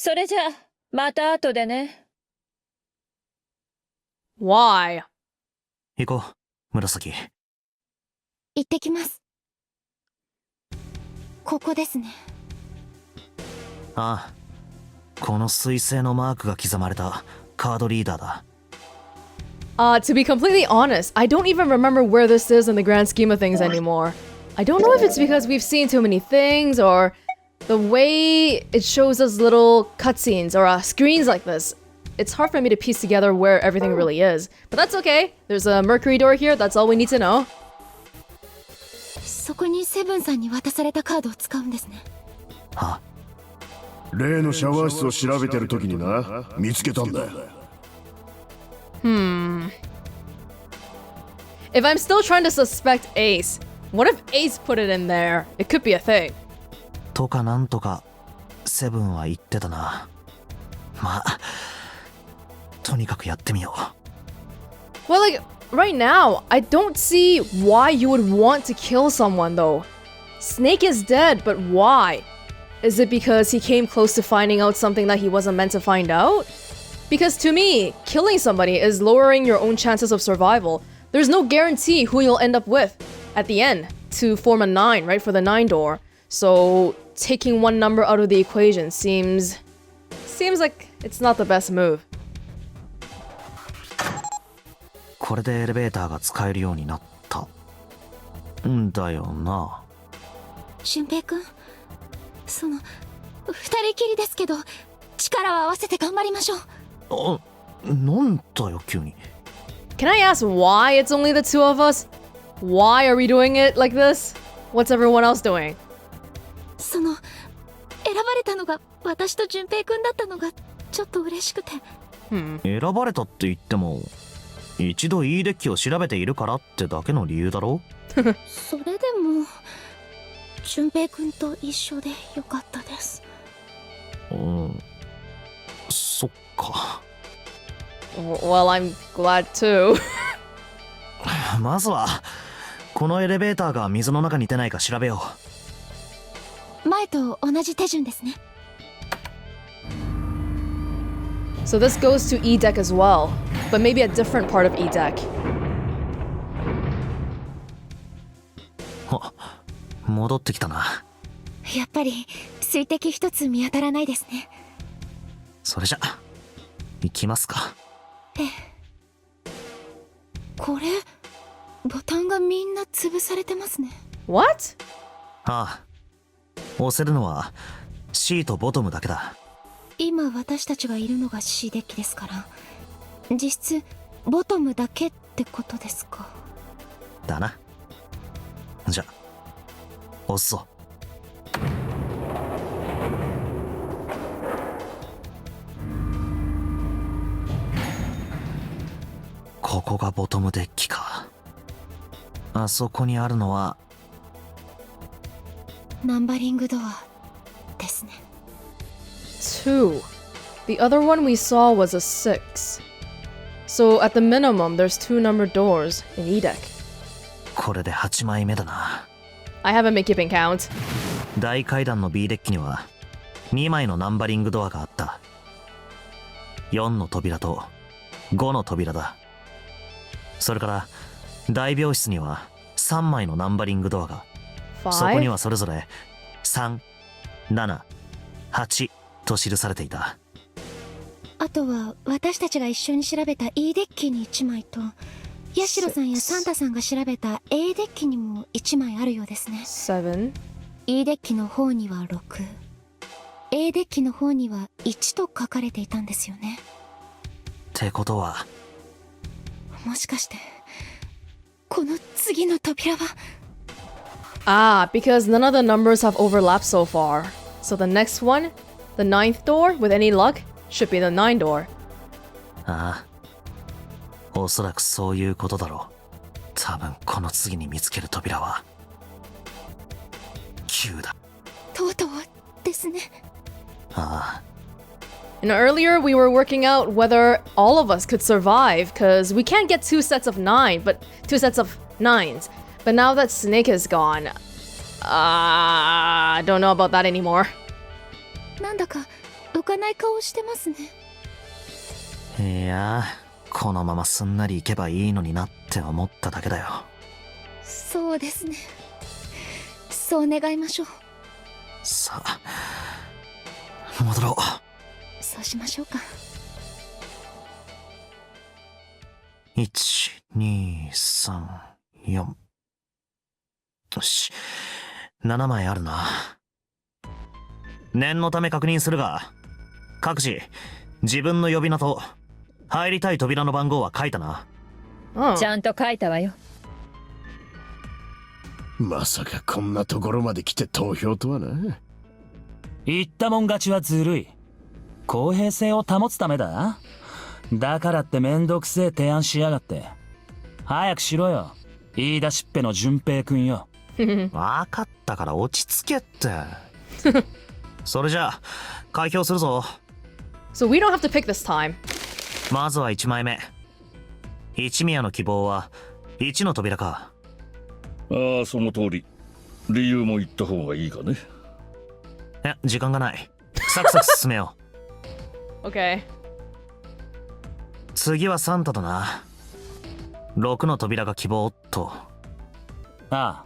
それじゃあ、また後でね。Why? 行こう、紫。行ってきます。ここですね。ああ、この水星のマークが刻まれたカードリーダーだ。To be completely honest, I don't even remember where this is in the grand scheme of things anymore. I don't know if it's because we've seen too many things or the way it shows us little cutscenes or screens like this. It's hard for me to piece together where everything really is. But that's okay. There's a Mercury door here. That's all we need to know. そこにセブンさんに渡されたカードを使うんですね。は例のシャワー室を調べてる時にな、見つけたんだよ。If I'm still trying to suspect Ace, what if Ace put it in there? It could be a thing. とかなんとかセブンは言ってたな。まあとにかくやってみよう。 Well, like, right now, I don't see why you would want to kill someone, though. Snake is dead, but why? Is it because he came close to finding out something that he wasn't meant to find out? Because to me, killing somebody is lowering your own chances of survival. There's no guarantee who you'll end up with at the end to form a 9, right, for the 9 door. So taking one number out of the equation seems like it's not the best move. これでエレベーターが使えるようになったんだよな。俊平くん、二人きりですけど、力を合わせて頑張りましょう。あ、なんだよ急に。 Can I ask why it's only the two of us? Why are we doing it like this? What's everyone else doing? 選ばれたのが私と俊平くんだったのがちょっと嬉しくて。選ばれたって言っても一度いいデッキを調べているからってだけの理由だろ。それでも俊平くんと一緒でよかったです。そっか。Well, I'm glad too. まずはこのエレベーターが水の中に出ないか調べよう。前と同じ手順ですね。So this goes to E deck as well, but maybe a different part of E deck. 戻ってきたな。やっぱり水滴一つ見当たらないですね。それじゃ行きますか。これボタンがみんな潰されてますね。 What? ああ、押せるのは C とボトムだけだ。今私たちがいるのが C デッキですから、実質ボトムだけってことですか。だな。じゃ押すぞ。ここがボトムデッキか。あそこにあるのはナンバリングドアですね。 2. The other one we saw was a 6. So at the minimum, there's 2 numbered doors in E deck. これで8枚目だな。 I haven't been keeping count. 大階段の B デッキには2枚のナンバリングドアがあった。4の扉と5の扉だ。それから大病室には3枚のナンバリングドアが。そこにはそれぞれ3、7、8と記されていた。あとは私たちが一緒に調べた E デッキに1枚と、ヤシロさんやサンタさんが調べた A デッキにも1枚あるようですね。7. E デッキの方には6、A デッキの方には1と書かれていたんですよね。ってことはもしかしてこの次の扉は。Because none of the numbers have overlapped so far. So the next one, the 9th door, with any luck, should be the 9 door. ああ、おそらくそういうことだろう。多分この次に見つける扉は9だ。とうとうですね。ああ。 And earlier we were working out whether all of us could survive, because we can't get 2 sets of 9, but 2 sets of 9s. But now that Snake is gone, I don't know about that anymore. なんだか浮かない顔してますね。いや、このまますんなりいけばいいのになって思っただけだよ。そうですね。そう願いましょう。さあ、戻ろう。そうしましょうか。1、2、3、4。よし、7枚あるな。念のため確認するが、各自自分の呼び名と入りたい扉の番号は書いたな。ちゃんと書いたわよ。まさかこんなところまで来て投票とはな。言ったもん勝ちはずるい。公平性を保つためだ。だからってめんどくせえ提案しやがって。早くしろよ、言い出しっぺの淳平くんよ。わかったから落ち着けって。それじゃあ開票するぞ。 So we don't have to pick this time. まずは1枚目。一宮の希望は1の扉か。ああ、その通り。理由も言った方がいいかね。いや、時間がない。サクサク進めよう。Okay. 次はサンタだな。6の扉が希望と。ああ、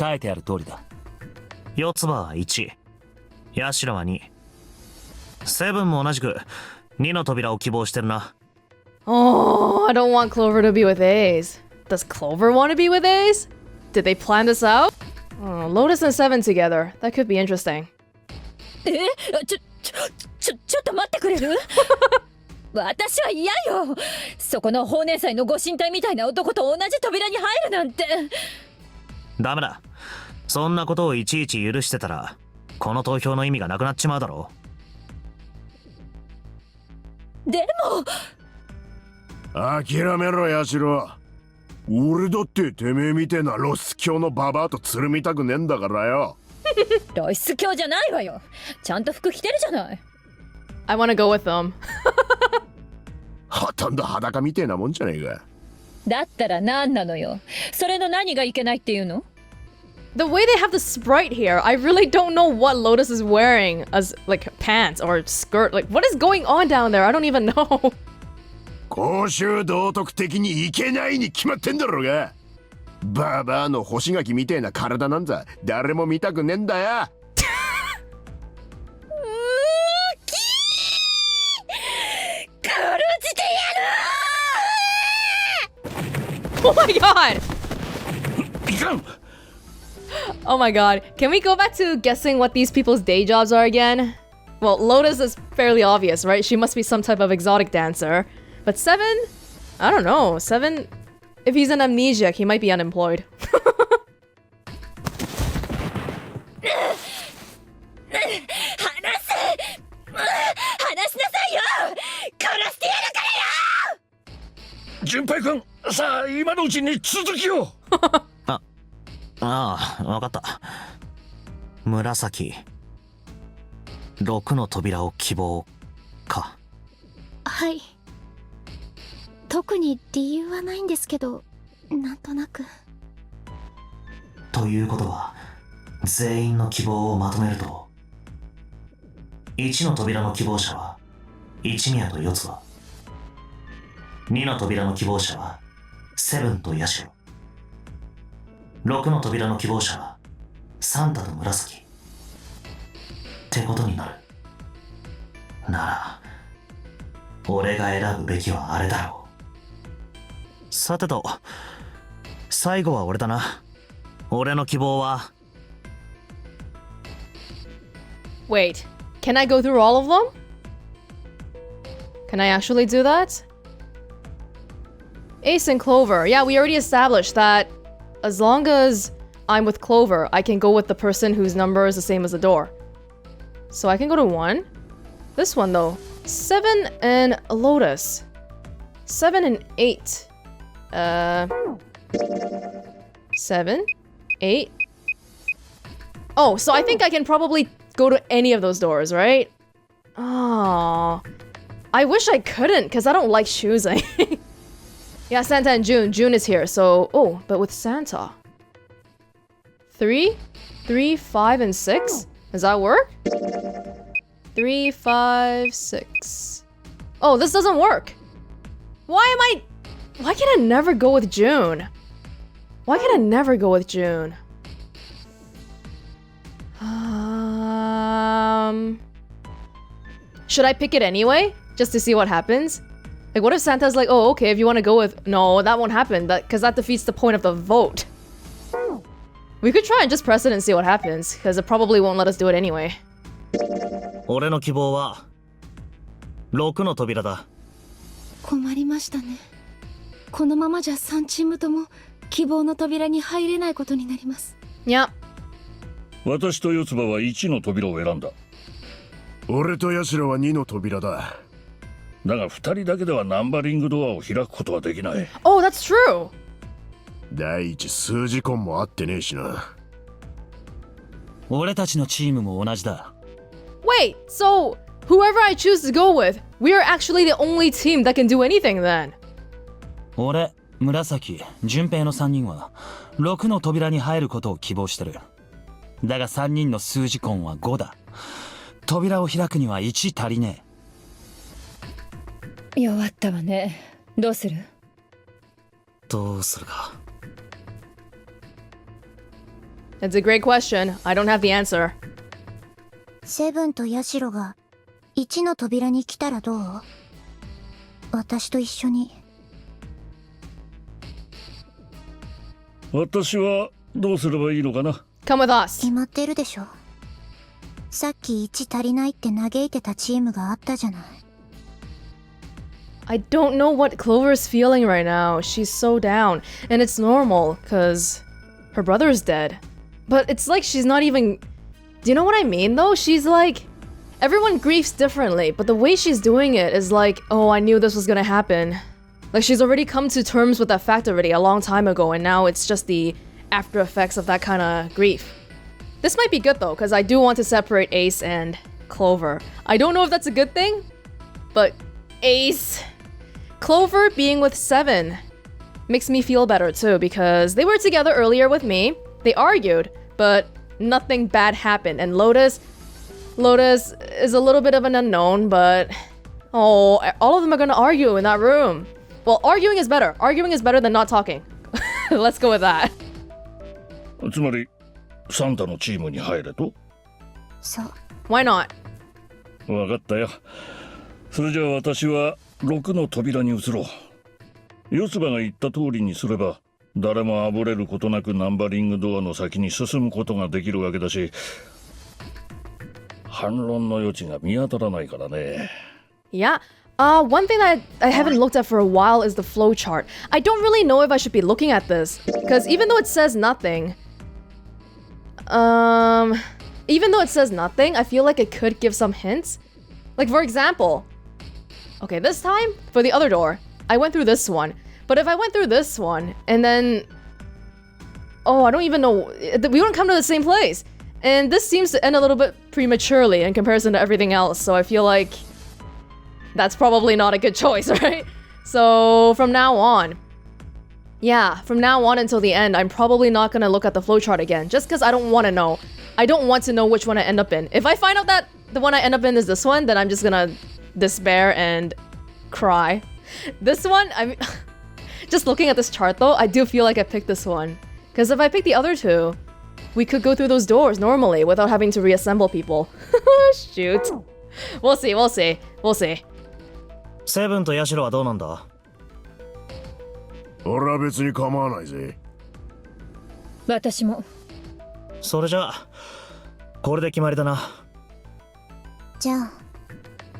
書いてある通りだ。四つ葉は1、ヤシロは2、セブンも同じく2の扉を希望してるな。Oh, I don't want Clover to be with Ace. Does Clover want to be with Ace? Did they plan this out? Oh, Lotus and Seven together. That could be interesting. ちょっと待ってくれる？私は嫌よ。そこの法年祭のご神体みたいな男と同じ扉に入るなんて。ダメだ。そんなことをいちいち許してたらこの投票の意味がなくなっちまうだろでも諦めろヤシロ。俺だっててめえみてえなロス教のババアとつるみたくねえんだからよ。露出狂じゃないわよ。ちゃんと服着てるじゃない。I want to go with them. ほとんど裸みてえなもんじゃねえか。だったら何なのよ。それの何がいけないっていうの？ The way they have the sprite here, I really don't know what Lotus is wearing as like pants or skirt. Like, what is going on down there? I don't even know. 公衆道徳的にいけないに決まってんだろうが。ババアの干し柿みてえな体なんざ誰も見たくねえんだよ。Oh my god! いかん。 Oh my god. Can we go back to guessing what these people's day jobs are again? Well, Lotus is fairly obvious, right? She must be some type of exotic dancer. But Seven? I don't know. Seven? If he's an amnesiac, he might be unemployed. 話しなさいよ。殺してやるからよ。淳平君、さあ今のうちに続きを。ああ、わかった。紫6の扉を希望か。はい。特に理由はないんですけど、なんとなく。ということは全員の希望をまとめると1の扉の希望者は一宮と四つ葉、2の扉の希望者はセブンとヤシロ、6の扉の希望者はサンタと紫ってことになる。なら俺が選ぶべきはあれだろう。さてと最後は俺だな。俺の希望は Wait, can I go through all of them? Can I actually do that? Ace and Clover. Yeah, we already established that as long as I'm with Clover, I can go with the person whose number is the same as the door. So I can go to 1. This one though. 7 and Lotus. 7 and 8. 7, 8. Oh, so I think I can probably go to any of those doors, right? Oh, I wish I couldn't because I don't like choosing. Yeah, Santa and June. June is here, so... Oh, but with Santa. 3, 5, and 6? Does that work? 3, 3, 5, 6. Oh, this doesn't work. Why can I never go with June? Why can I never go with June? Should I pick it anyway? Just to see what happens? Like, what if Santa's like, oh, okay, if you want to go with... No, that won't happen, because that defeats the point of the vote. We could try and just press it and see what happens, because it probably won't let us do it anyway. 俺の希望は6の扉だ。困りましたね。このままじゃ3チームとも希望の扉に入れないことになります。Yep. 私と四つ葉は1の扉を選んだ。俺とヤシロは2の扉だ。だが2人だけではナンバリングドアを開くことはできない。Oh, that's true. 第一数字コンも合ってねえしな。俺たちのチームも同じだ。Wait, so whoever I choose to go with, we are actually the only team that can do anything then. 俺、紫、純平の3人は6の扉に入ることを希望してる。だが3人の数字コンは5だ。扉を開くには1足りねえ。弱ったわね。どうする？どうするか。It's a great question. I don't have the answer. セブンとヤシロが1の扉に来たらどう？私と一緒に。私はどうすればいいのかな。 Come with us. 決まってるでしょ。さっき1足りないって嘆いてたチームがあったじゃない。I don't know what Clover is feeling right now. She's so down. And it's normal, because her brother is dead. But it's like she's not even... Do you know what I mean, though? She's like... Everyone grieves differently, but the way she's doing it is like, oh, I knew this was gonna happen. Like, she's already come to terms with that fact already a long time ago, and now it's just the after effects of that kind of grief. This might be good, though, because I do want to separate Ace and Clover. I don't know if that's a good thing, but Ace... Clover being with Seven makes me feel better, too, because they were together earlier with me, they argued, but nothing bad happened, and Lotus is a little bit of an unknown, but... Oh, all of them are gonna argue in that room. Well, arguing is better. Arguing is better than not talking. Let's go with that. つまりサンタのチームに入れと？そう。 Why not? 分かったよ。それじゃあ私は6の扉に移ろう。四つ葉が言った通りにすれば誰もあぶれることなくナンバリングドアの先に進むことができるわけだし、反論の余地が見当たらないからね。Yeah. One thing that I haven't looked at for a while is the flowchart. I don't really know if I should be looking at this, because even though it says nothing, I feel like it could give some hints. Like, for example, okay, this time, for the other door, I went through this one. But if I went through this one, and then... Oh, I don't even know. We wouldn't come to the same place. And this seems to end a little bit prematurely in comparison to everything else, so I feel like... That's probably not a good choice, right? So, from now on... Yeah, from now on until the end, I'm probably not gonna look at the flowchart again, just because I don't want to know. I don't want to know which one I end up in. If I find out that the one I end up in is this one, then I'm just gonna despair and cry. This one, I'm... Just looking at this chart though, I do feel like I picked this one. Because if I pick the other two, we could go through those doors normally without having to reassemble people. Shoot. We'll see, we'll see, we'll see. セブンとヤシロはどうなんだ？俺は別に構わないぜ。私も。それじゃあこれで決まりだな。じゃあ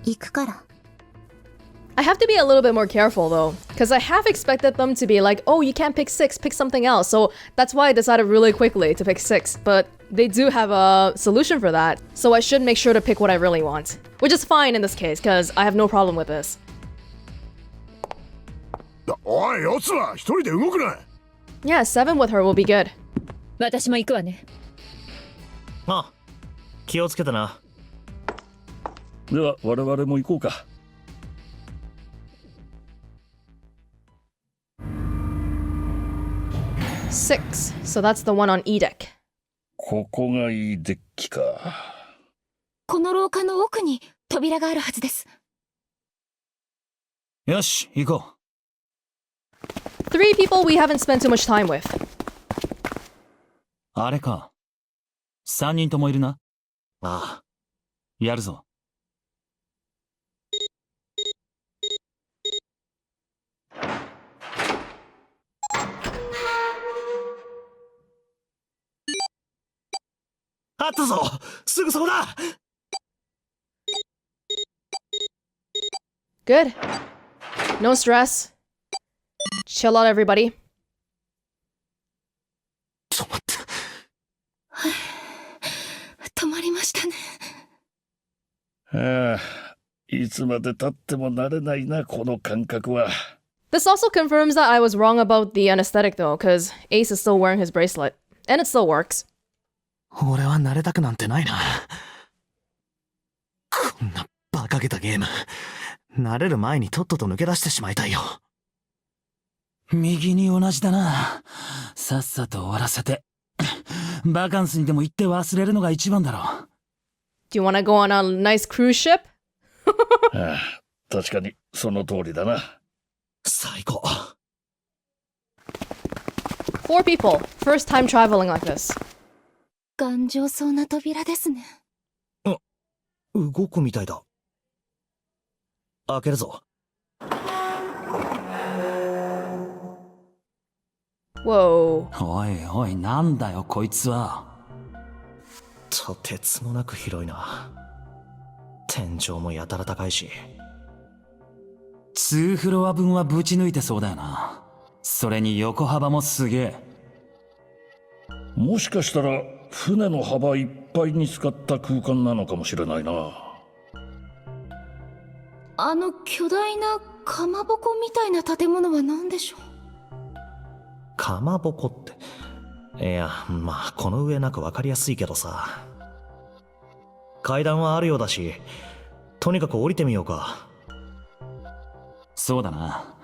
行くから。 I have to be a little bit more careful though, because I half expected them to be like, oh, you can't pick 6, pick something else. So that's why I decided really quickly to pick 6. But they do have a solution for that, so I should make sure to pick what I really want. Which is fine in this case, because I have no problem with this. おい、四つは一人で動くな。Yeah, 7 with her will be good. 私も行くわね。あ、気をつけてな。では我々も行こうか。6, so that's the one on E deck. ここがいいデッキか。この廊下の奥に扉があるはずです。よし、行こう。 Three people we haven't spent too much time with. あれか。3人ともいるな。ああ、やるぞ。あったぞ、すぐそこだ。 Good. No stress. Chill out, everybody. ちょっと待って。止まりましたね。ああ、いつまで経っても慣れないな、この感覚は。 This also confirms that I was wrong about the anesthetic though, because Ace is still wearing his bracelet. And it still works. 俺は慣れたくなんてないな。こんな馬鹿げたゲーム、慣れる前にとっとと抜け出してしまいたいよ。右に同じだな。さっさと終わらせて。バカンスにでも行って忘れるのが一番だろう。Do you want to go on a nice cruise ship? ああ、確かにその通りだな。最高。 4 people. First time traveling like this. 頑丈そうな扉ですね。動くみたいだ。開けるぞ。Whoa. おいおい、なんだよこいつは。とてつもなく広いな。天井もやたら高いし。2フロア分はぶち抜いてそうだよな。それに横幅もすげえ。もしかしたら船の幅いっぱいに使った空間なのかもしれないな。あの巨大なかまぼこみたいな建物は何でしょう。かまぼこって。いや、まあこの上なく分かりやすいけどさ。階段はあるようだし、とにかく降りてみようか。そうだな。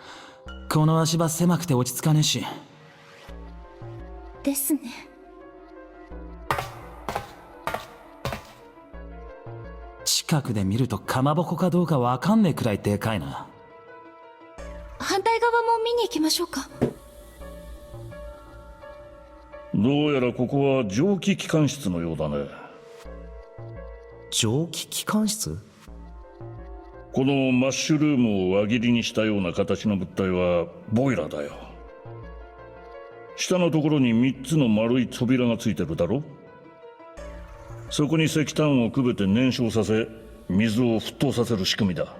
この足場狭くて落ち着かねえし。ですね。近くで見るとかまぼこかどうかわかんねえくらいでかいな。反対側も見に行きましょうか。どうやらここは蒸気機関室のようだね。蒸気機関室？このマッシュルームを輪切りにしたような形の物体はボイラーだよ。下のところに3つの丸い扉がついてるだろ。そこに石炭をくべて燃焼させ、水を沸騰させる仕組みだ。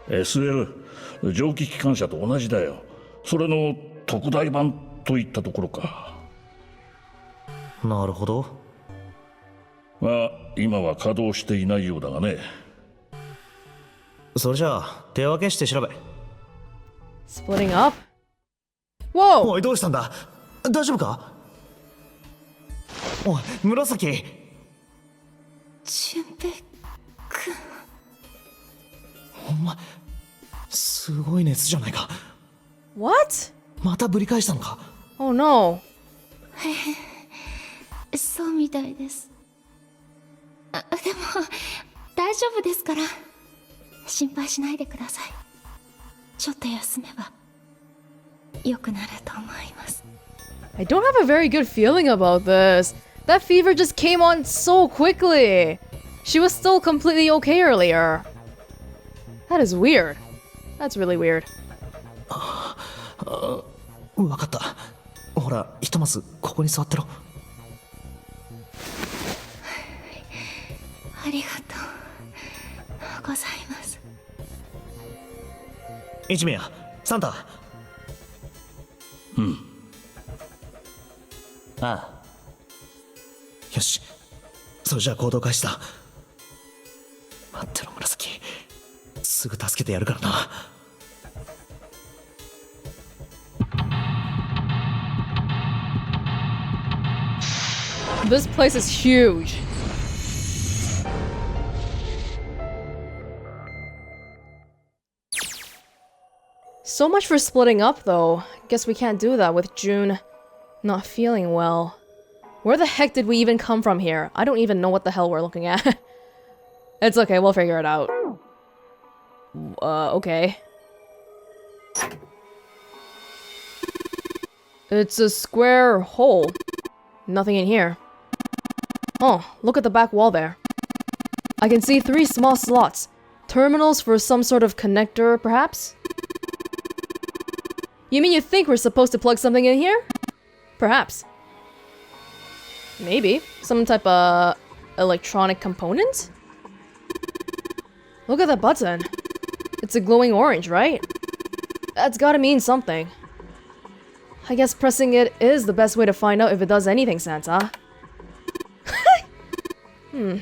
SL 蒸気機関車と同じだよ。それの特大版といったところか。なるほど。まあ今は稼働していないようだがね。それじゃあ手分けして調べ。 Splitting up? Whoa! おい、どうしたんだ？大丈夫か？おい、紫。俊平くん。お前すごい熱じゃないか。 What? またぶり返したのか？ Oh no. そうみたいです。でも大丈夫ですから、心配しないでください。ちょっと休めば良くなると思います。 I don't have a very good feeling about this. That fever just came on so quickly. She was still completely okay earlier. That is weird. That's really weird. わかった。ほら、ひとまずここに座ってろ。ありがとうございます。一宮、サンタ。ああ。よし、それじゃあ行動開始だ。待ってろ紫、すぐ助けてやるからな。This place is huge. So much for splitting up though. Guess we can't do that with June not feeling well. Where the heck did we even come from here? I don't even know what the hell we're looking at. It's okay, we'll figure it out. Okay. It's a square hole. Nothing in here. Oh, look at the back wall there. I can see 3 small slots. Terminals for some sort of connector, perhaps? You mean you think we're supposed to plug something in here? Perhaps. Maybe. Some type of electronic component? Look at the button. It's a glowing orange, right? That's gotta mean something. I guess pressing it is the best way to find out if it does anything, Santa.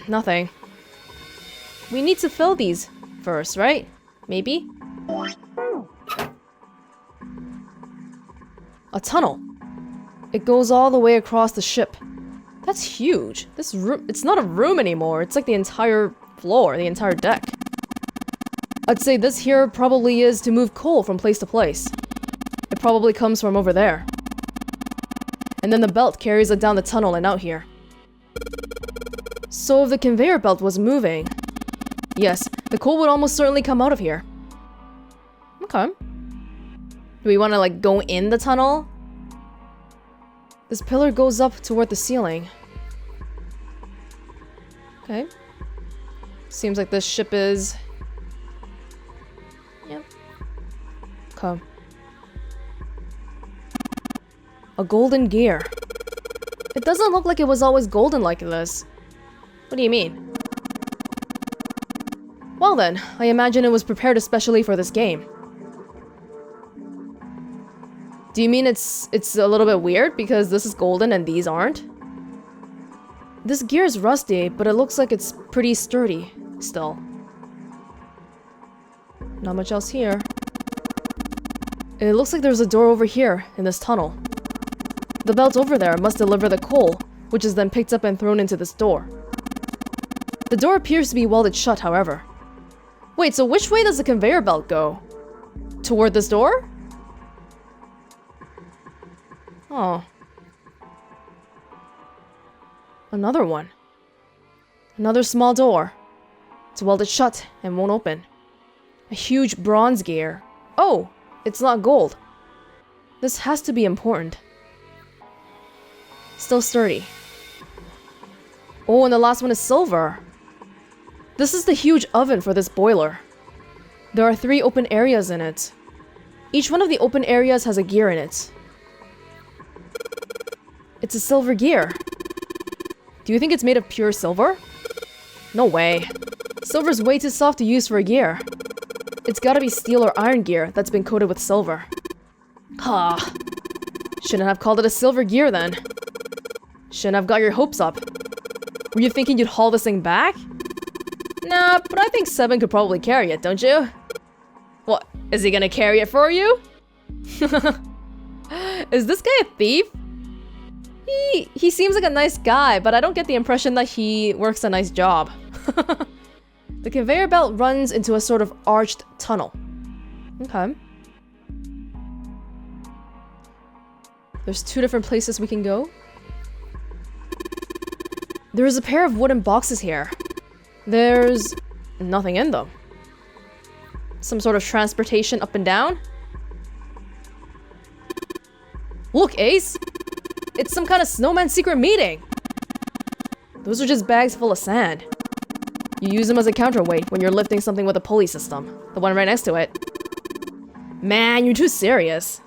Nothing. We need to fill these first, right? Maybe? A tunnel. It goes all the way across the ship. That's huge. This room, it's not a room anymore. It's like the entire floor, the entire deck. I'd say this here probably is to move coal from place to place. It probably comes from over there. And then the belt carries it down the tunnel and out here. So if the conveyor belt was moving, yes, the coal would almost certainly come out of here. Okay. Do we want to, like, go in the tunnel? This pillar goes up toward the ceiling. Okay. Seems like this ship is... Yep. Okay. A golden gear. It doesn't look like it was always golden like this. What do you mean? Well then, I imagine it was prepared especially for this game. Do you mean it's a little bit weird because this is golden and these aren't? This gear is rusty, but it looks like it's pretty sturdy still. Not much else here. It looks like there's a door over here in this tunnel. The belt over there must deliver the coal, which is then picked up and thrown into this door. The door appears to be welded shut, however. Wait, so which way does the conveyor belt go? Toward this door? Oh. Another one. Another small door. It's welded shut and won't open. A huge bronze gear. Oh, it's not gold. This has to be important. Still sturdy. Oh, and the last one is silver. This is the huge oven for this boiler. There are 3 open areas in it. Each one of the open areas has a gear in it. It's a silver gear. Do you think it's made of pure silver? No way. Silver's way too soft to use for a gear. It's gotta be steel or iron gear that's been coated with silver. Ha. Shouldn't have called it a silver gear then. Shouldn't have got your hopes up. Were you thinking you'd haul this thing back? Nah, but I think 7 could probably carry it, don't you? What, is he gonna carry it for you? Is this guy a thief? He seems like a nice guy, but I don't get the impression that he works a nice job. The conveyor belt runs into a sort of arched tunnel. Okay. There's 2 different places we can go. There is a pair of wooden boxes here. There's nothing in them. Some sort of transportation up and down? Look, Ace! It's some kind of snowman secret meeting! Those are just bags full of sand. You use them as a counterweight when you're lifting something with a pulley system. The one right next to it. Man, you're too serious.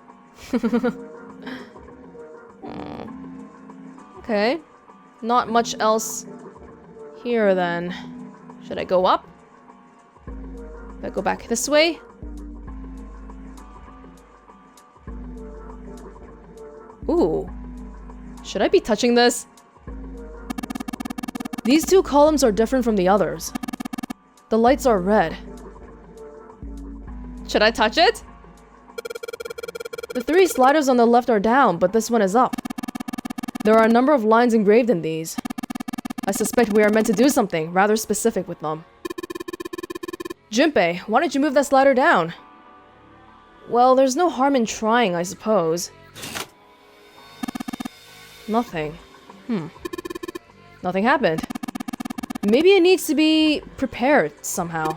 Okay. Not much else here then. Should I go up? Should I go back this way? Ooh. Should I be touching this? These 2 columns are different from the others. The lights are red. Should I touch it? The 3 sliders on the left are down, but this one is up. There are a number of lines engraved in these. I suspect we are meant to do something rather specific with them. Junpei, why don't you move that slider down? Well, there's no harm in trying, I suppose. Nothing. Nothing happened. Maybe it needs to be prepared somehow.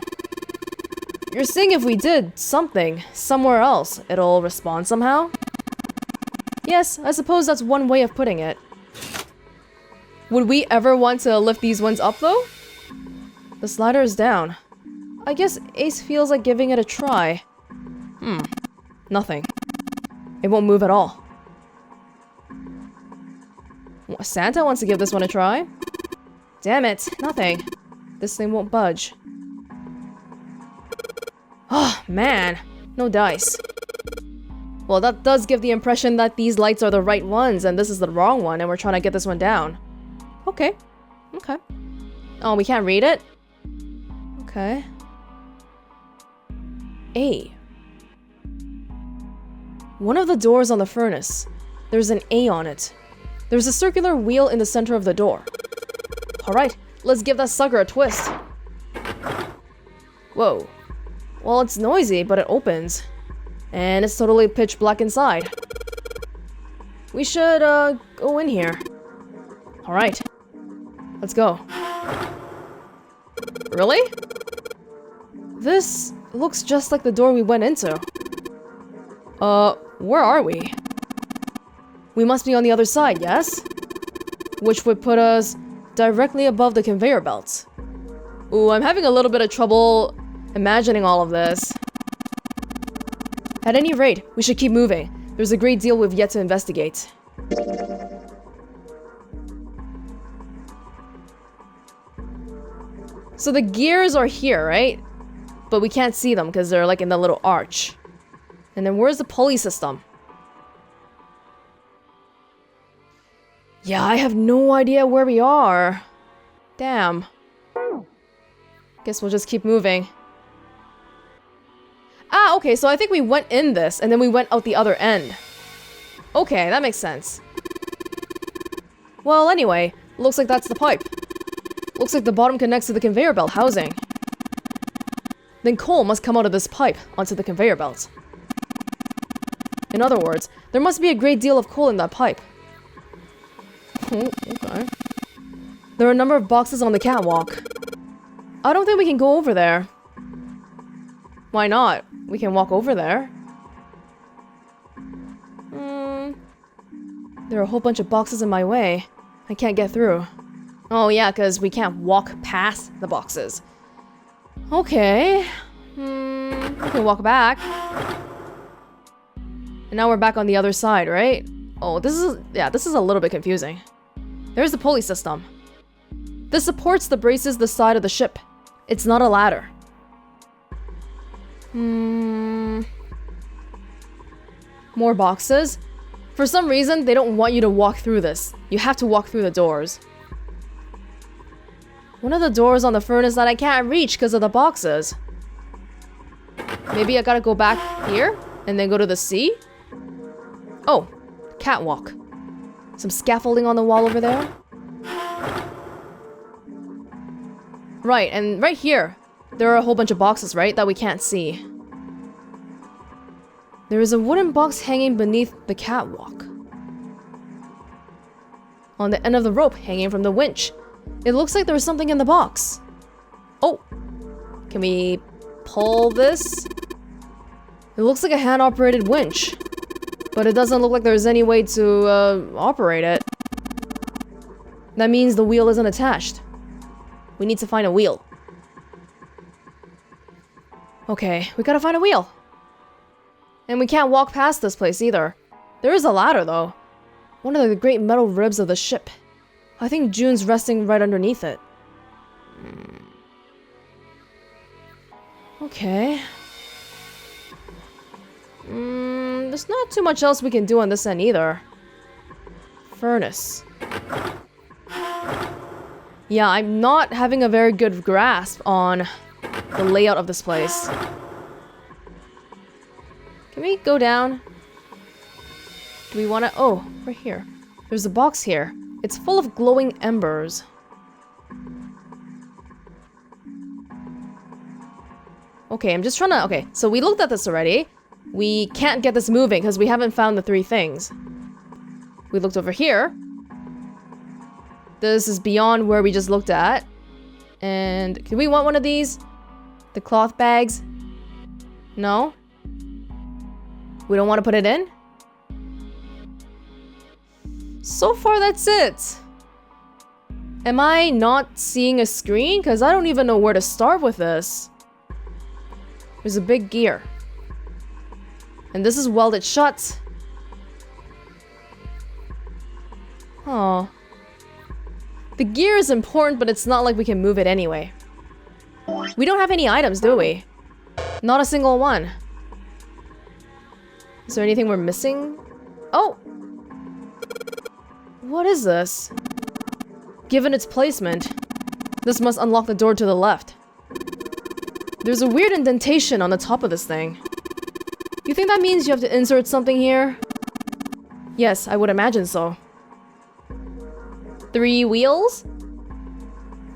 You're saying if we did something somewhere else, it'll respond somehow? Yes, I suppose that's one way of putting it. Would we ever want to lift these ones up though? The slider is down. I guess Ace feels like giving it a try. Nothing. It won't move at all. Santa wants to give this one a try. Damn it, nothing. This thing won't budge. Oh, man. No dice. Well, that does give the impression that these lights are the right ones and this is the wrong one and we're trying to get this one down. Okay. Okay. Oh, we can't read it? Okay. A. One of the doors on the furnace. There's an A on it. There's a circular wheel in the center of the door. Alright, let's give that sucker a twist. Whoa. Well, it's noisy, but it opens. And it's totally pitch black inside. We should, go in here. Alright. Let's go. Really? This looks just like the door we went into. Where are we? We must be on the other side, yes? Which would put us directly above the conveyor belts. Ooh, I'm having a little bit of trouble imagining all of this. At any rate, we should keep moving. There's a great deal we've yet to investigate. So the gears are here, right? But we can't see them because they're like in the little arch. And then where's the pulley system? Yeah, I have no idea where we are. Damn. Guess we'll just keep moving. Ah, okay, so I think we went in this and then we went out the other end. Okay, that makes sense. Well, anyway, looks like that's the pipe. Looks like the bottom connects to the conveyor belt housing. Then coal must come out of this pipe onto the conveyor belt. In other words, there must be a great deal of coal in that pipe. Oh, okay. There are a number of boxes on the catwalk. I don't think we can go over there. Why not? We can walk over there. There are a whole bunch of boxes in my way. I can't get through. Oh yeah, because we can't walk past the boxes. Okay. We can walk back. And now we're back on the other side, right? Oh, this is a little bit confusing. There's the pulley system. This supports the braces the side of the ship. It's not a ladder. More boxes. For some reason, they don't want you to walk through this. You have to walk through the doors. One of the doors on the furnace that I can't reach because of the boxes. Maybe I gotta go back here and then go to the sea? Oh, catwalk. Some scaffolding on the wall over there. Right, and right here, there are a whole bunch of boxes, right, that we can't see. There is a wooden box hanging beneath the catwalk. On the end of the rope hanging from the winch. It looks like there's something in the box. Oh, can we pull this? It looks like a hand-operated winch. But it doesn't look like there's any way to, operate it. That means the wheel isn't attached. We need to find a wheel. Okay, we gotta find a wheel. And we can't walk past this place either. There is a ladder, though. One of the great metal ribs of the ship. I think June's resting right underneath it. Okay. There's not too much else we can do on this end either. Furnace. Yeah, I'm not having a very good grasp on the layout of this place. Can we go down? Do we want to... Oh, right here. There's a box here. It's full of glowing embers. Okay, I'm just trying to... Okay, so we looked at this already. We can't get this moving because we haven't found the three things. We looked over here. This is beyond where we just looked at. And do we want one of these? The cloth bags? No? We don't want to put it in? So far, that's it. Am I not seeing a screen? Because I don't even know where to start with this. There's a big gear. And this is welded shut. Oh. The gear is important, but it's not like we can move it anyway. We don't have any items, do we? Not a single one. Is there anything we're missing? Oh! What is this? Given its placement, this must unlock the door to the left. There's a weird indentation on the top of this thing. You think that means you have to insert something here? Yes, I would imagine so. 3 wheels?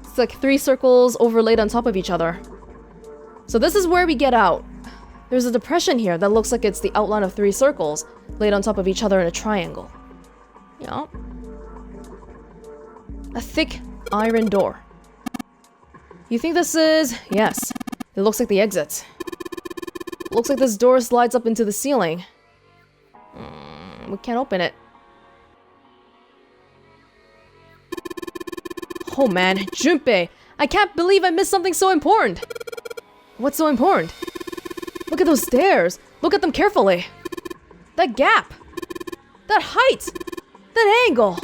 It's like 3 circles overlaid on top of each other. So this is where we get out. There's a depression here that looks like it's the outline of 3 circles laid on top of each other in a triangle. Yeah. A thick iron door. You think this is... Yes. It looks like the exit. Looks like this door slides up into the ceiling. We can't open it. Oh man, Junpei! I can't believe I missed something so important! What's so important? Look at those stairs! Look at them carefully! That gap! That height! That angle!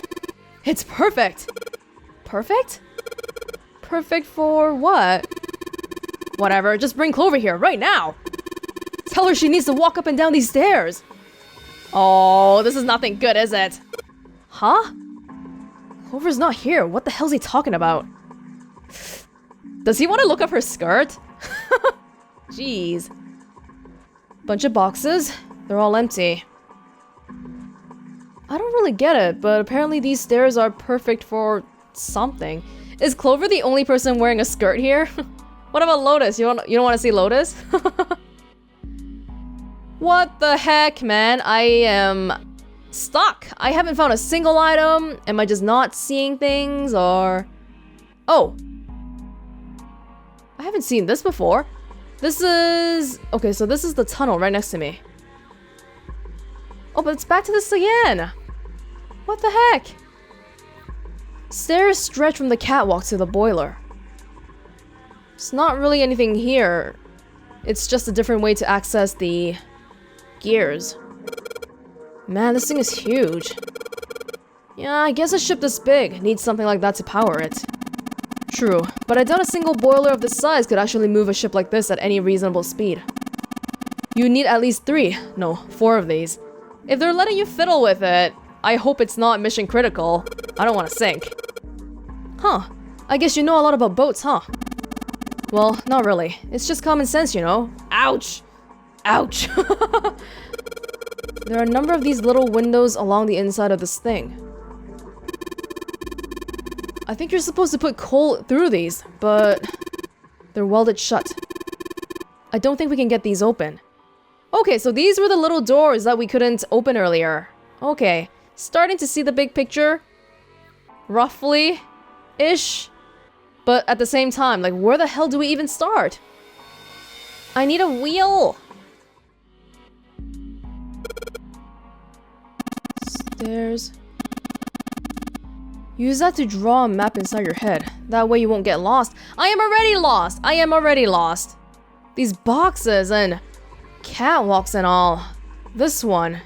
It's perfect! Perfect? Perfect for what? Whatever, just bring Clover here, right now! Tell her she needs to walk up and down these stairs! Oh, this is nothing good, is it? Huh? Clover's not here. What the hell's he talking about? Does he want to look up her skirt? Jeez. Bunch of boxes. They're all empty. I don't really get it, but apparently these stairs are perfect for something. Is Clover the only person wearing a skirt here? What about Lotus? You don't want to see Lotus? What the heck, man? I am stuck. I haven't found a single item. Am I just not seeing things, or... Oh. I haven't seen this before. This is... Okay, so this is the tunnel right next to me. Oh, but it's back to this again. What the heck? Stairs stretch from the catwalk to the boiler. It's not really anything here. It's just a different way to access the gears. Man, this thing is huge. Yeah, I guess a ship this big needs something like that to power it. True, but I doubt a single boiler of this size could actually move a ship like this at any reasonable speed. You need at least 3, no, 4 of these. If they're letting you fiddle with it, I hope it's not mission critical. I don't want to sink. Huh, I guess you know a lot about boats, huh? Well, not really. It's just common sense, you know? Ouch! Ouch! There are a number of these little windows along the inside of this thing. I think you're supposed to put coal through these, but they're welded shut. I don't think we can get these open. Okay, so these were the little doors that we couldn't open earlier. Okay, starting to see the big picture. Roughly-ish. But at the same time, like, where the hell do we even start? I need a wheel! Stairs. Use that to draw a map inside your head. That way you won't get lost. I am already lost! I am already lost! These boxes and catwalks and all. This one.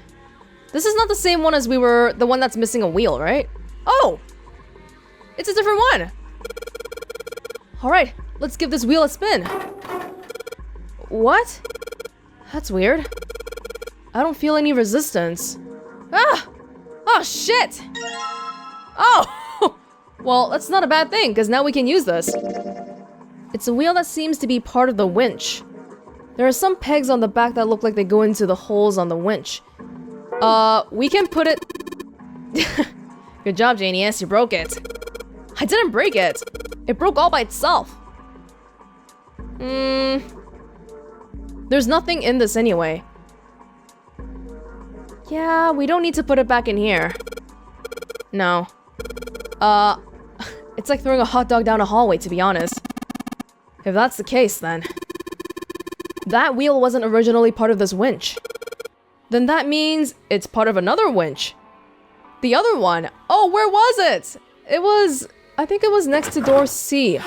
This is not the same one as we were... the one that's missing a wheel, right? Oh! It's a different one! Alright, let's give this wheel a spin. What? That's weird. I don't feel any resistance. Ah! Oh, shit! Oh! Well, that's not a bad thing, because now we can use this. It's a wheel that seems to be part of the winch. There are some pegs on the back that look like they go into the holes on the winch. We can put it... Good job, Janius, you broke it. I didn't break it. It broke all by itself. There's nothing in this anyway. Yeah, we don't need to put it back in here. No. It's like throwing a hot dog down a hallway, to be honest. If that's the case, then... that wheel wasn't originally part of this winch. Then that means it's part of another winch. The other one. Oh, where was it? It was... I think it was next to door C.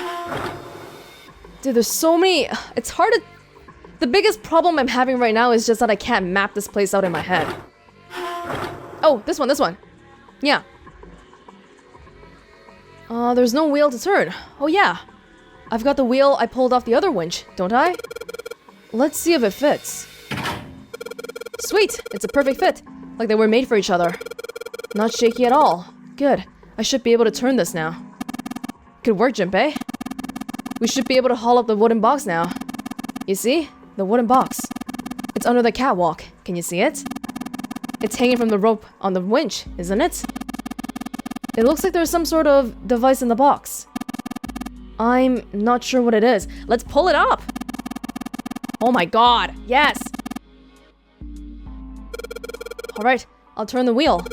Dude, there's so many... It's hard to... The biggest problem I'm having right now is just that I can't map this place out in my head. Oh, this one. Yeah. There's no wheel to turn. Oh yeah. I've got the wheel I pulled off the other winch, don't I? Let's see if it fits. Sweet! It's a perfect fit. Like they were made for each other. Not shaky at all. Good. I should be able to turn this now. Good work, Junpei. We should be able to haul up the wooden box now. You see? The wooden box. It's under the catwalk. Can you see it? It's hanging from the rope on the winch, isn't it? It looks like there's some sort of device in the box. I'm not sure what it is. Let's pull it up! Oh my god, yes! Alright, I'll turn the wheel.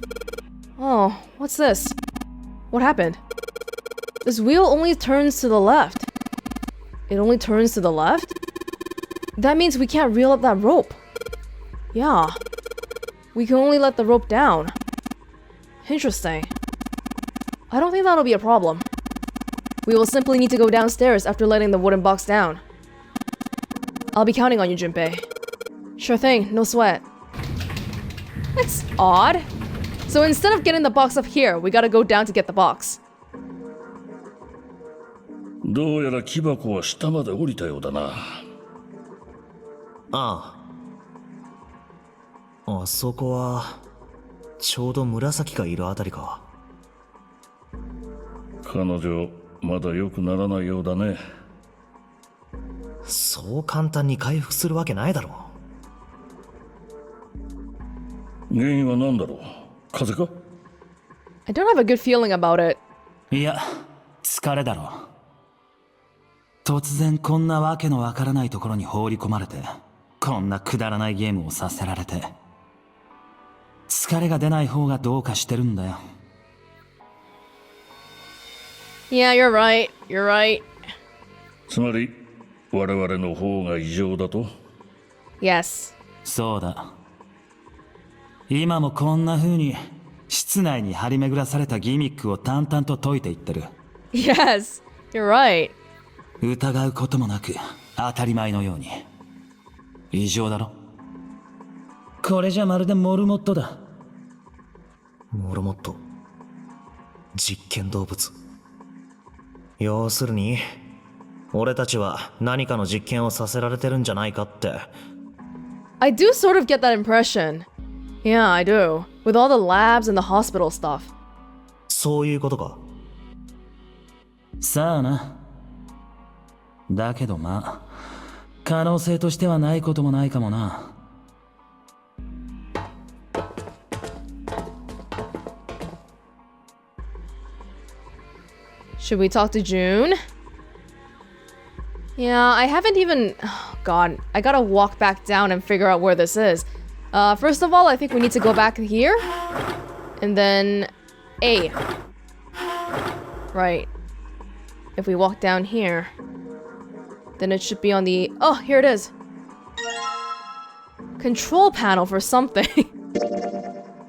Oh, what's this? What happened? This wheel only turns to the left. It only turns to the left? That means we can't reel up that rope. Yeah. We can only let the rope down. Interesting. I don't think that'll be a problem. We will simply need to go downstairs after letting the wooden box down. I'll be counting on you, Junpei. Sure thing, no sweat. That's odd. So instead of getting the box up here, we gotta go down to get the box. どうやら木箱は下まで降りたようだな。ああ。あそこはちょうど紫がいるあたりか。彼女まだ良くならないようだね。そう簡単に回復するわけないだろう。原因は何だろう。風邪か？ I don't have a good feeling about it. いや、疲れだろ。突然こんなわけのわからないところに放り込まれて、こんなくだらないゲームをさせられて、疲れが出ない方がどうかしてるんだよ。Yeah, you're right. You're right. つまり我々の方が異常だと？ Yes. そうだ。今もこんな風に室内に張り巡らされたギミックを淡々と解いていってる。Yes, you're right. 疑うこともなく当たり前のように。異常だろ。これじゃまるでモルモットだ。モルモット。実験動物。要するに俺たちは何かの実験をさせられてるんじゃないかって。 I do sort of get that impression. Yeah, I do. With all the labs and the hospital stuff. そういうことか。さあな。だけどまあ可能性としてはないこともないかもな。Should we talk to June? Yeah, I haven't even... Oh, God, I gotta walk back down and figure out where this is. First of all, I think we need to go back here. And then... A. Right. If we walk down here... Then it should be on the... Oh, here it is. Control panel for something.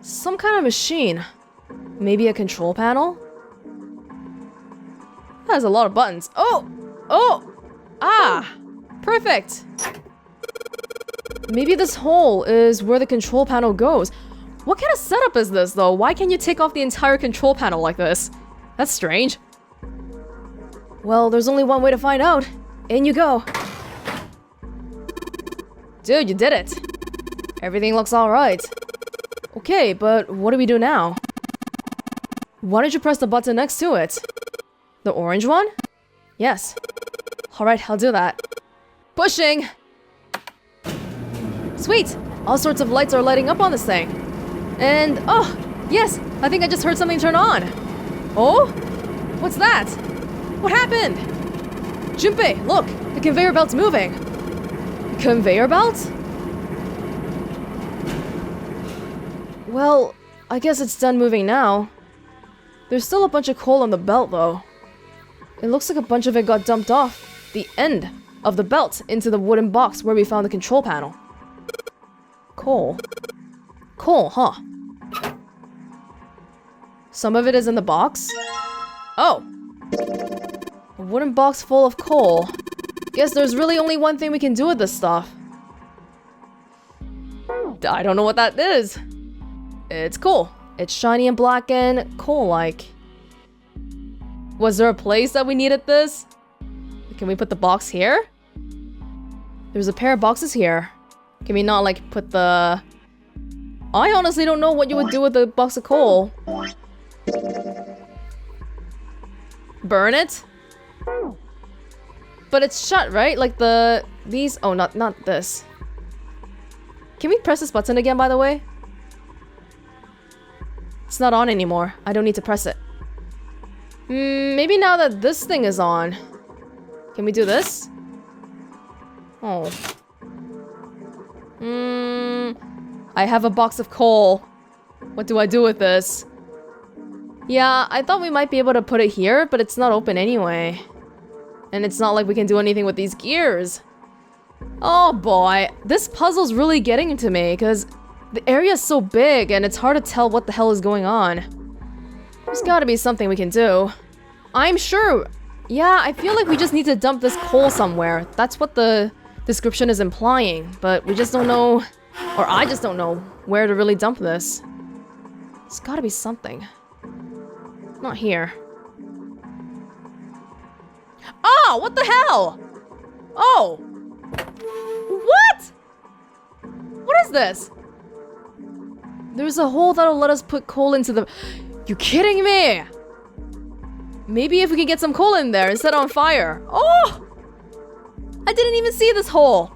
Some kind of machine. Maybe a control panel? That has a lot of buttons. Oh! Oh! Ah! Perfect! Maybe this hole is where the control panel goes. What kind of setup is this, though? Why can't you take off the entire control panel like this? That's strange. Well, there's only one way to find out. In you go. Dude, you did it. Everything looks alright. Okay, but what do we do now? Why don't you press the button next to it? The orange one? Yes. Alright, I'll do that. Pushing! Sweet! All sorts of lights are lighting up on this thing. And, oh, yes! I think I just heard something turn on. Oh? What's that? What happened? Junpei, look! The conveyor belt's moving! Conveyor belt? Well, I guess it's done moving now. There's still a bunch of coal on the belt, though. It looks like a bunch of it got dumped off the end of the belt into the wooden box where we found the control panel. Coal. Coal, huh? Some of it is in the box? Oh. A wooden box full of coal. Guess there's really only one thing we can do with this stuff. I don't know what that is. It's coal. It's shiny and black and coal-like. Was there a place that we needed this? Can we put the box here? There's a pair of boxes here. Can we not, like, put the... I honestly don't know what you would do with a box of coal. Burn it? But it's shut, right? Like these... Oh, not this. Can we press this button again, by the way? It's not on anymore. I don't need to press it. Maybe now that this thing is on. Can we do this? Oh. I have a box of coal. What do I do with this? Yeah, I thought we might be able to put it here, but it's not open anyway. And it's not like we can do anything with these gears. Oh boy, this puzzle's really getting into me, because the area is so big and it's hard to tell what the hell is going on. There's gotta be something we can do. I'm sure... Yeah, I feel like we just need to dump this coal somewhere. That's what the description is implying, but we just don't know... Or I just don't know where to really dump this. There's gotta be something. Not here. Oh, what the hell? Oh! What? What is this? There's a hole that'll let us put coal into the... You kidding me? Maybe if we can get some coal in there and set it on fire. Oh! I didn't even see this hole.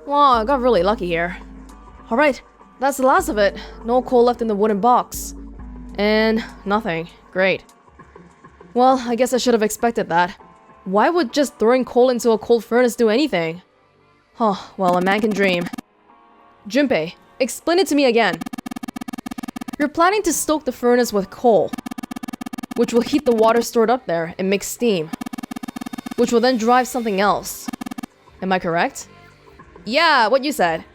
Wow, I got really lucky here. Alright, that's the last of it. No coal left in the wooden box. And nothing. Great. Well, I guess I should have expected that. Why would just throwing coal into a cold furnace do anything? Oh, well, a man can dream. Junpei, explain it to me again. You're planning to stoke the furnace with coal, which will heat the water stored up there and make steam, which will then drive something else. Am I correct? Yeah, what you said.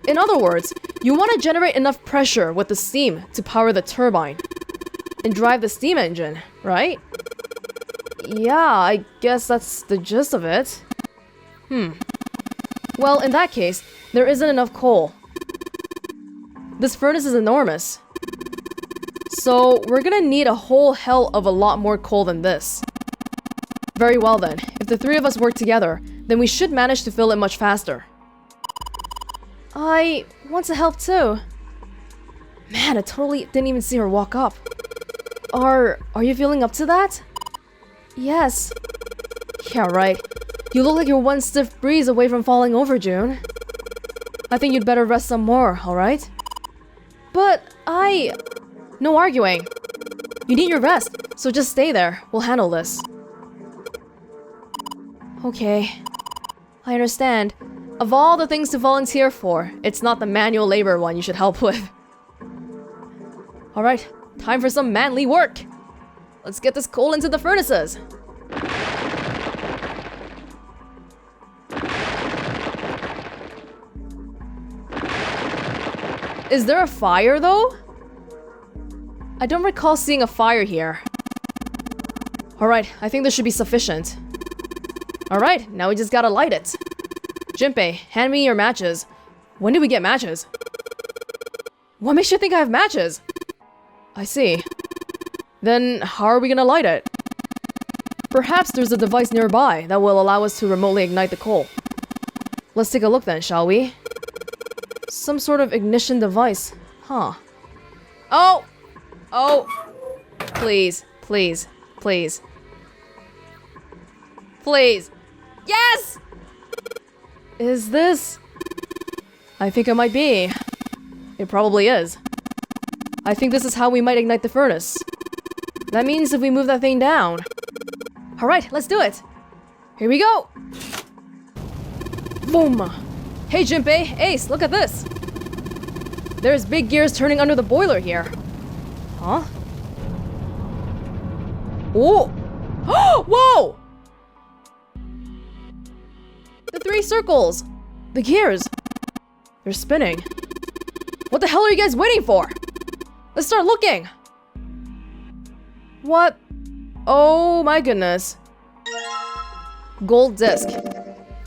In other words, you want to generate enough pressure with the steam to power the turbine and drive the steam engine, right? Yeah, I guess that's the gist of it. Well, in that case, there isn't enough coal. This furnace is enormous. So, we're gonna need a whole hell of a lot more coal than this. Very well then, if the three of us work together, then we should manage to fill it much faster. I want to help too. Man, I totally didn't even see her walk up. Are you feeling up to that? Yes. Yeah, right. You look like you're one stiff breeze away from falling over, June. I think you'd better rest some more, alright? But no arguing. You need your rest, so just stay there. We'll handle this. Okay. I understand. Of all the things to volunteer for, it's not the manual labor one you should help with. Alright, time for some manly work. Let's get this coal into the furnaces. Is there a fire, though? I don't recall seeing a fire here. Alright, I think this should be sufficient. Alright, now we just gotta light it. Junpei, hand me your matches. When did we get matches? What makes you think I have matches? I see. Then how are we gonna light it? Perhaps there's a device nearby that will allow us to remotely ignite the coal. Let's take a look then, shall we? Some sort of ignition device. Huh. Oh! Oh! Please, please, please. Please! Yes! Is this... I think it might be. It probably is. I think this is how we might ignite the furnace. That means if we move that thing down. Alright, let's do it. Here we go! Boom! Hey Junpei, Ace, look at this! There's big gears turning under the boiler here. Huh? Oh! Whoa! The 3 circles! The gears! They're spinning. What the hell are you guys waiting for? Let's start looking! What? Oh my goodness. Gold disc.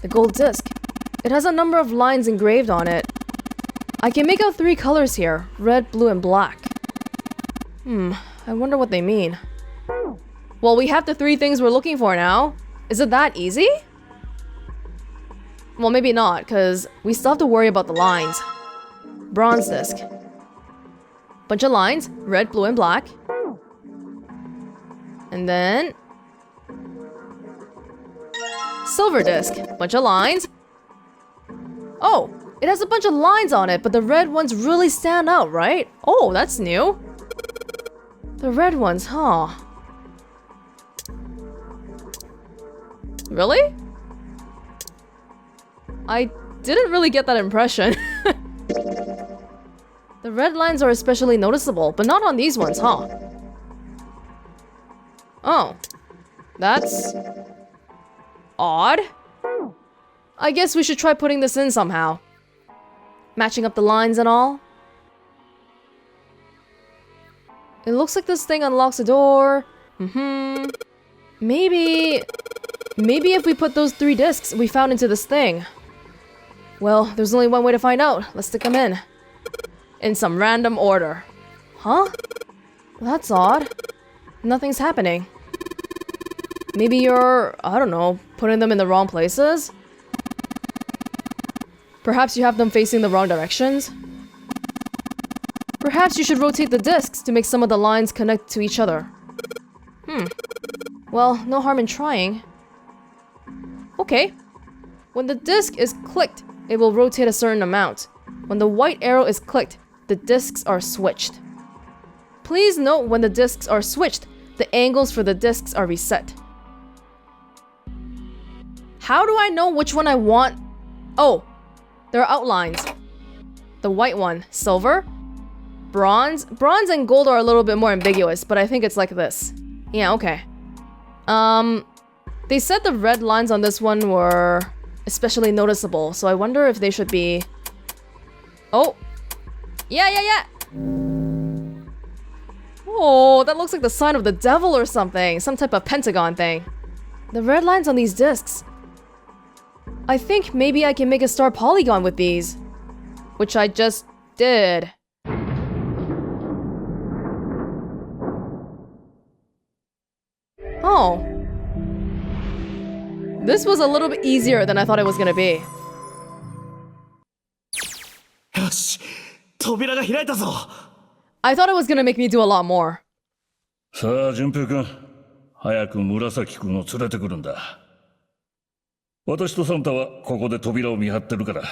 The gold disc. It has a number of lines engraved on it. I can make out 3 colors here. Red, blue, and black. I wonder what they mean. Well, we have the 3 things we're looking for now. Is it that easy? Well, maybe not, because we still have to worry about the lines. Bronze disc. Bunch of lines. Red, blue, and black. And then... silver disc. Bunch of lines. Oh, it has a bunch of lines on it, but the red ones really stand out, right? Oh, that's new. The red ones, huh? Really? I didn't really get that impression. The red lines are especially noticeable, but not on these ones, huh? Oh. That's... odd. I guess we should try putting this in somehow. Matching up the lines and all. It looks like this thing unlocks a door. Maybe if we put those 3 discs we found into this thing. Well, there's only one way to find out. Let's stick them in. In some random order. Huh? That's odd. Nothing's happening. Maybe you're, I don't know, putting them in the wrong places? Perhaps you have them facing the wrong directions? Perhaps you should rotate the discs to make some of the lines connect to each other. Well, no harm in trying. Okay. When the disc is clicked, it will rotate a certain amount. When the white arrow is clicked, the discs are switched. Please note when the discs are switched, the angles for the discs are reset. How do I know which one I want? Oh, there are outlines. The white one, silver. Bronze. Bronze and gold are a little bit more ambiguous, but I think it's like this. Yeah, okay. They said the red lines on this one were especially noticeable, so I wonder if they should be... Oh! Yeah! Oh, that looks like the sign of the devil or something. Some type of pentagon thing. The red lines on these discs. I think maybe I can make a star polygon with these. Which I just did. Oh. This was a little bit easier than I thought it was gonna be. よし、扉が開いたぞ。 I thought it was gonna make me do a lot more. さあ、淳平君。早く紫君を連れてくるんだ。私とサンタはここで扉を見張ってるから。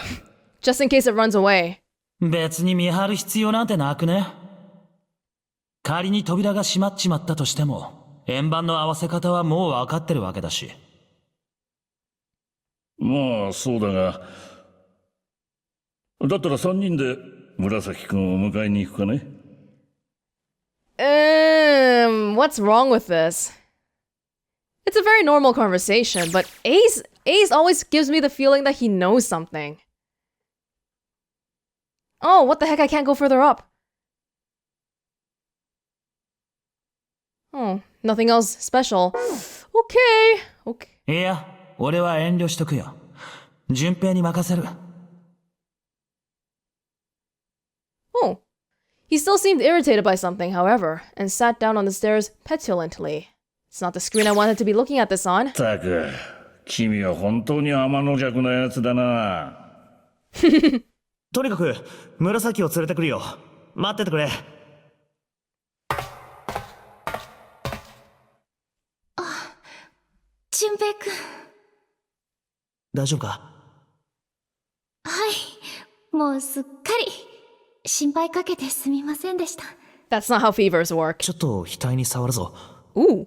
Just in case it runs away. 別に見張る必要なんてなくね。仮に扉が閉まっちまったとしても、円盤の合わせ方はもう分かってるわけだし。まあ、そうだが。だったら3人で紫君を迎えに行くかね。What's wrong with this? It's a very normal conversation, but Ace always gives me the feeling that he knows something. Oh, what the heck, I can't go further up. Oh, nothing else special. Okay. いや、俺は遠慮しとくよ。順平に任せる。Oh. He still seemed irritated by something, however, and sat down on the stairs petulantly. It's not the screen I wanted to be looking at this on. たく、君は本当に天の弱なやつだな。とにかく紫を連れてくるよ。待っててくれ。純平くん。大丈夫か？はい。もうすっかり。心配かけてすみませんでした。That's not how fevers work. ちょっと額に触るぞ。Ooh.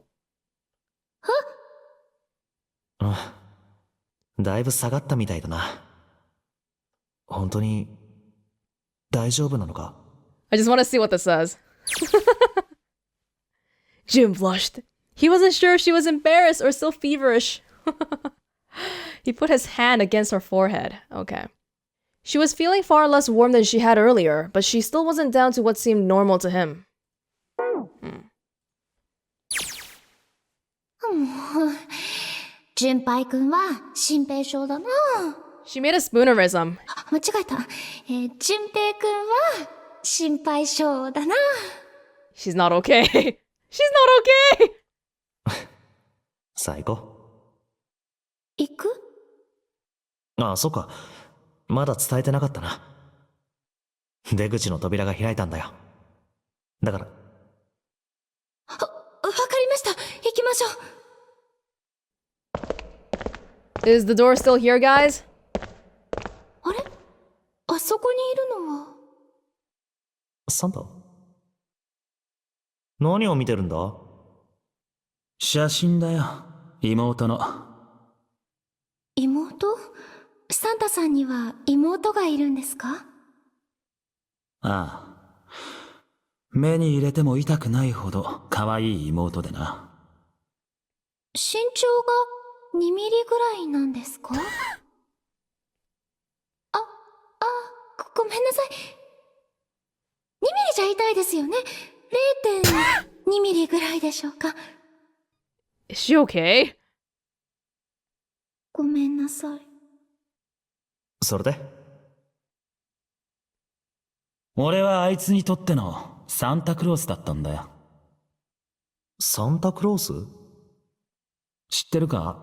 だいぶ下がったみたいだな。本当に大丈夫なのか？ I just want to see what this says. Jim blushed. He wasn't sure if she was embarrassed or still feverish. He put his hand against her forehead. Okay. She was feeling far less warm than she had earlier, but she still wasn't down to what seemed normal to him. 純平くんは心平症だな。 She made a spoonerism. 間違えた。純平くんは心配性だな。 She's not okay. She's not okay! さあ行こ行く？う。ああ、そっか。まだ伝えてなかったな。出口の扉が開いたんだよ。だから。わかりました。行きましょう。 Is the door still here, guys? あれ？あそこにいるのは。サンタ？何を見てるんだ？写真だよ。妹の。妹？サンタさんには妹がいるんですか？ああ。目に入れても痛くないほど可愛い妹でな。身長が2ミリぐらいなんですか？ごめんなさい。2ミリじゃ痛いですよね。0.2 ミリぐらいでしょうか。Is she okay? ごめんなさい。それで？俺はあいつにとってのサンタクロースだったんだよ。サンタクロース？知ってるか？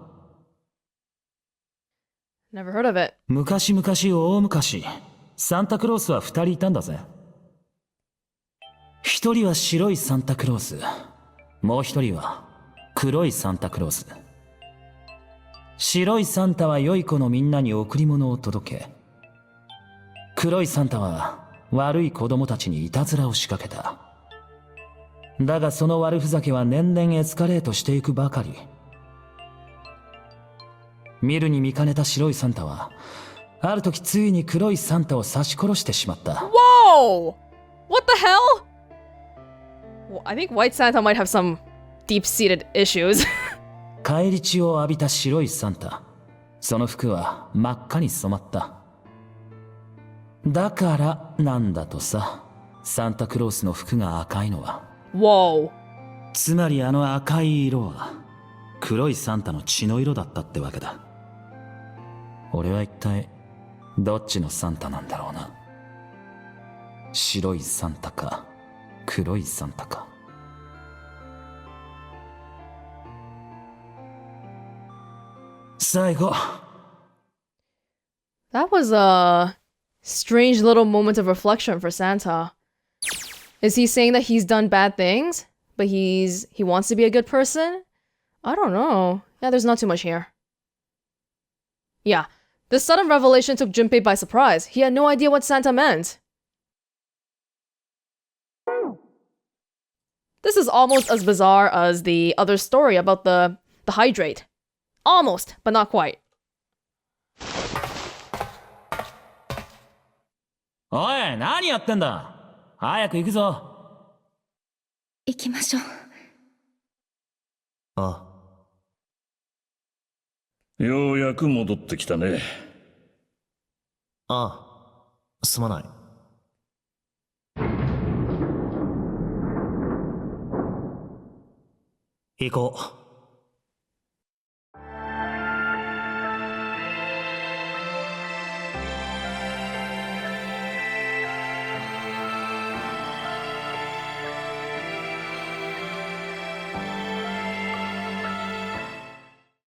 Never heard of it. 昔々大昔、サンタクロースは2人いたんだぜ。1人は白いサンタクロース、もう1人は黒いサンタクロース。白いサンタは良い子のみんなに贈り物を届け、黒いサンタは悪い子供たちにいたずらを仕掛けた。だがその悪ふざけは年々エスカレートしていくばかり。見るに見かねた白いサンタは、ある時ついに黒いサンタを刺し殺してしまった。Whoa! What the hell? Well, I think White Santa might have some deep-seated issues. 返り血を浴びた白いサンタ。その服は真っ赤に染まった。だからなんだとさ、サンタクロースの服が赤いのは。Whoa. つまりあの赤い色は黒いサンタの血の色だったってわけだ。俺は一体どっちのサンタなんだろうな。白いサンタか黒いサンタか。最後。 That was a strange little moment of reflection for Santa. Is he saying that he's done bad things, but he wants to be a good person? I don't know. Yeah, there's not too much here. Yeah, this sudden revelation took Junpei by surprise. He had no idea what Santa meant. This is almost as bizarre as the other story about the hydrate. Almost, but not quite. おい、何やってんだ。早く行くぞ。行きましょう。ああ。ようやく戻ってきたね。ああ、すまない。行こう。